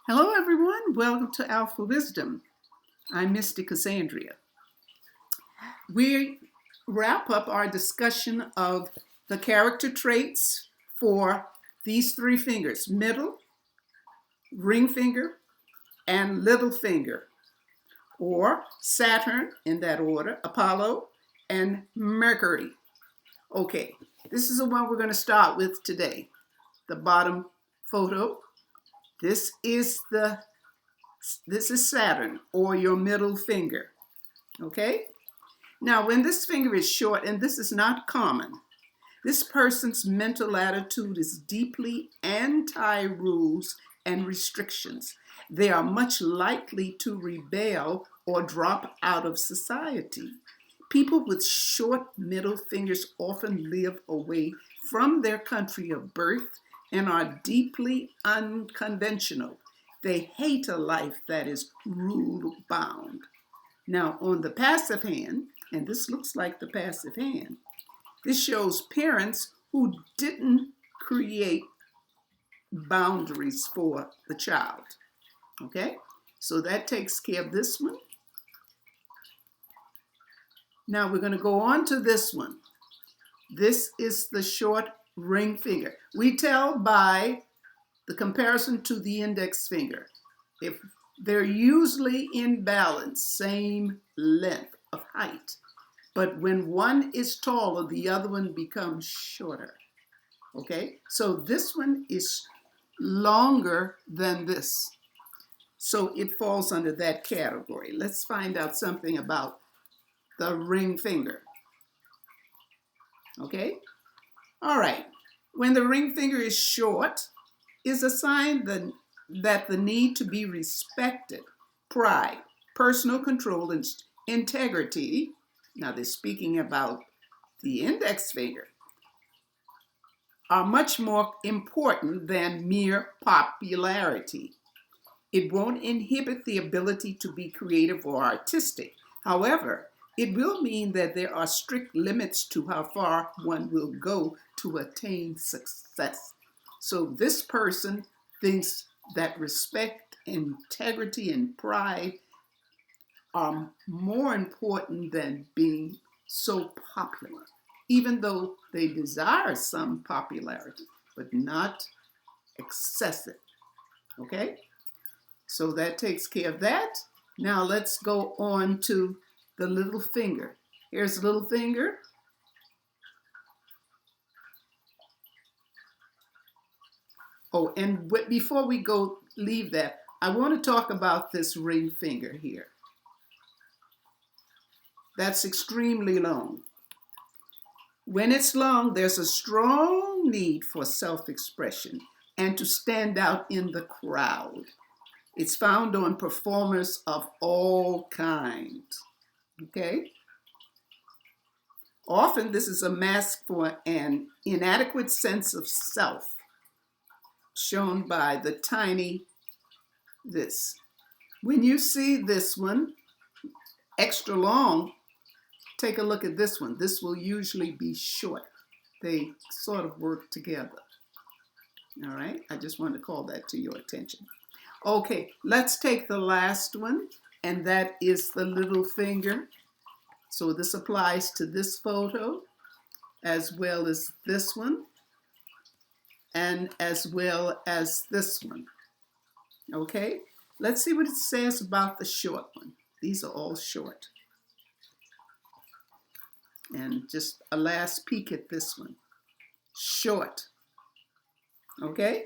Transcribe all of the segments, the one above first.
Hello, everyone. Welcome to Alphawisdom. I'm Mystic Cassandria. We wrap up our discussion of the character traits for these three fingers: middle, ring finger, and little finger, or Saturn in that order, Apollo, and Mercury. Okay, this is the one we're going to start with today. The bottom photo. This is Saturn, or your middle finger, okay? Now, when this finger is short, and this is not common, this person's mental attitude is deeply anti-rules and restrictions. They are much likely to rebel or drop out of society. People with short middle fingers often live away from their country of birth and are deeply unconventional. They hate a life that is rule-bound. Now, on the passive hand, and this looks like the passive hand, this shows parents who didn't create boundaries for the child. Okay? So that takes care of this one. Now we're going to go on to this one. This is the short ring finger. We tell by the comparison to the index finger. If they're usually in balance, same length of height, but when one is taller, the other one becomes shorter. Okay, so this one is longer than this. So it falls under that category. Let's find out something about the ring finger. Okay, all right. When the ring finger is short, is a sign that the need to be respected, pride, personal control, and integrity. Now they're speaking about the index finger, are much more important than mere popularity. It won't inhibit the ability to be creative or artistic. However, it will mean that there are strict limits to how far one will go to attain success. So this person thinks that respect, integrity, and pride are more important than being so popular, even though they desire some popularity, but not excessive. Okay? So that takes care of that. Now let's go on to the little finger. Here's the little finger. Oh, and before we leave that, I want to talk about this ring finger here. That's extremely long. When it's long, there's a strong need for self-expression and to stand out in the crowd. It's found on performers of all kinds. Okay? Often this is a mask for an inadequate sense of self, shown by the tiny this. When you see this one extra long, take a look at this one. This will usually be short. They sort of work together. All right? I just want to call that to your attention. Okay, let's take the last one, and that is the little finger. So this applies to this photo, as well as this one, and as well as this one. Okay, let's see what it says about the short one. These are all short. And just a last peek at this one. Short. Okay?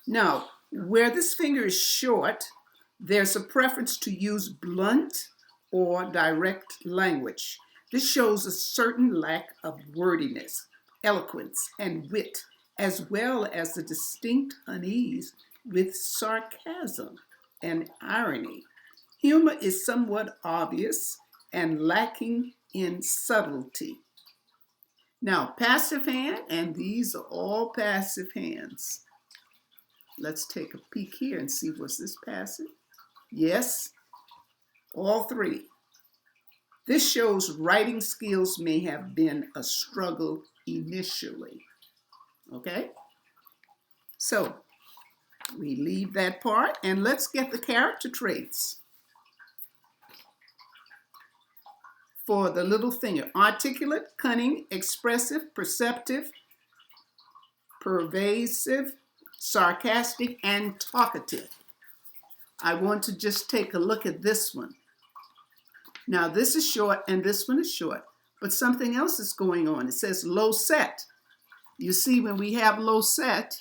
Now, where this finger is short, there's a preference to use blunt or direct language. This shows a certain lack of wordiness, eloquence, and wit, as well as a distinct unease with sarcasm and irony. Humor is somewhat obvious and lacking in subtlety. Now, passive hand, and these are all passive hands. Let's take a peek here and see, was this passive? Yes, all three. This shows writing skills may have been a struggle initially. Okay? So, We leave that part and let's get the character traits for the little finger. Articulate, cunning, expressive, perceptive, pervasive, sarcastic, and talkative. I want to just take a look at this one. Now this is short and this one is short, but something else is going on. It says low set. You see, when we have low set,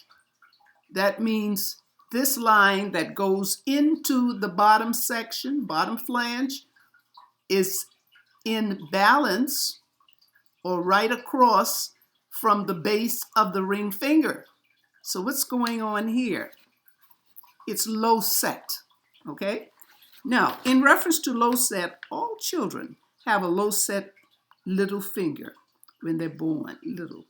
that means this line that goes into the bottom section, bottom flange, is in balance or right across from the base of the ring finger. So what's going on here? It's low set, okay? Now, in reference to low set, all children have a low set little finger when they're born, little.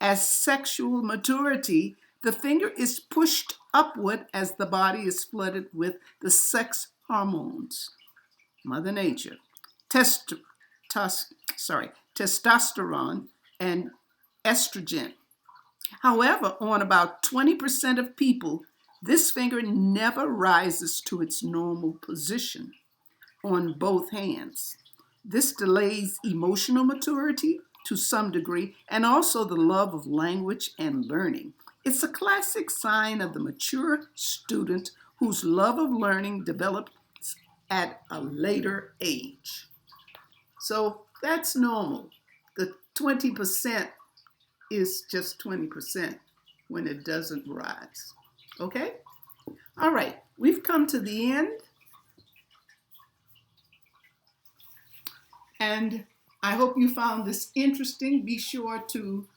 As sexual maturity, the finger is pushed upward as the body is flooded with the sex hormones. Mother Nature. Testosterone and estrogen. However, on about 20% of people, this finger never rises to its normal position on both hands. This delays emotional maturity to some degree and also the love of language and learning. It's a classic sign of the mature student whose love of learning develops at a later age. So that's normal. The 20% is just 20% when it doesn't rise. Okay? All right, we've come to the end. And I hope you found this interesting. Be sure to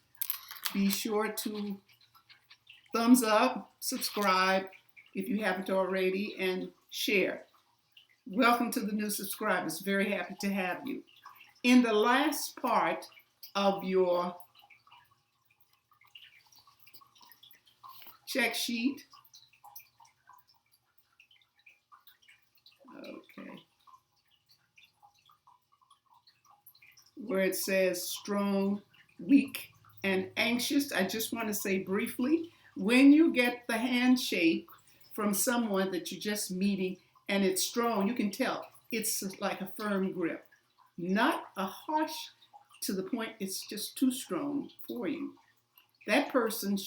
thumbs up, subscribe if you haven't already, and share. Welcome to the new subscribers. Very happy to have you. In the last part of your check sheet, okay, where it says strong, weak, and anxious, I just want to say briefly, when you get the handshake from someone that you're just meeting and it's strong, you can tell it's like a firm grip. Not a harsh to the point it's just too strong for you. That person,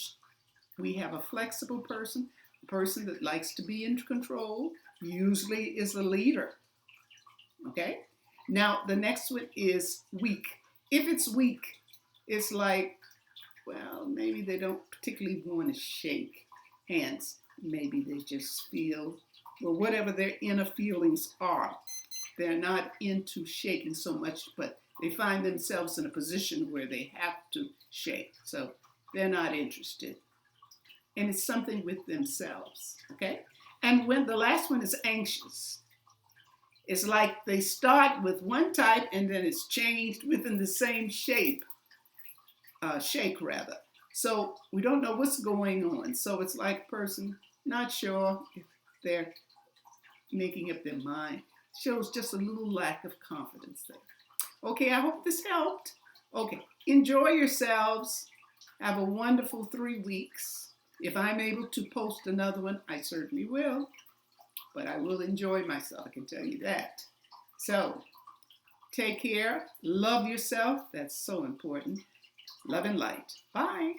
we have a flexible person, a person that likes to be in control, usually is a leader. Okay? Now, the next one is weak. If it's weak, it's like, well, maybe they don't particularly want to shake hands. Maybe they just feel, well, whatever their inner feelings are. They're not into shaking so much, but they find themselves in a position where they have to shake. So they're not interested. And it's something with themselves, okay? And when the last one is anxious, it's like they start with one type and then it's changed within the same shake. So we don't know what's going on. So it's like a person not sure if they're making up their mind. Shows just a little lack of confidence there. Okay, I hope this helped. Okay, enjoy yourselves. Have a wonderful 3 weeks. If I'm able to post another one, I certainly will. But I will enjoy myself, I can tell you that. So, take care. Love yourself. That's so important. Love and light. Bye.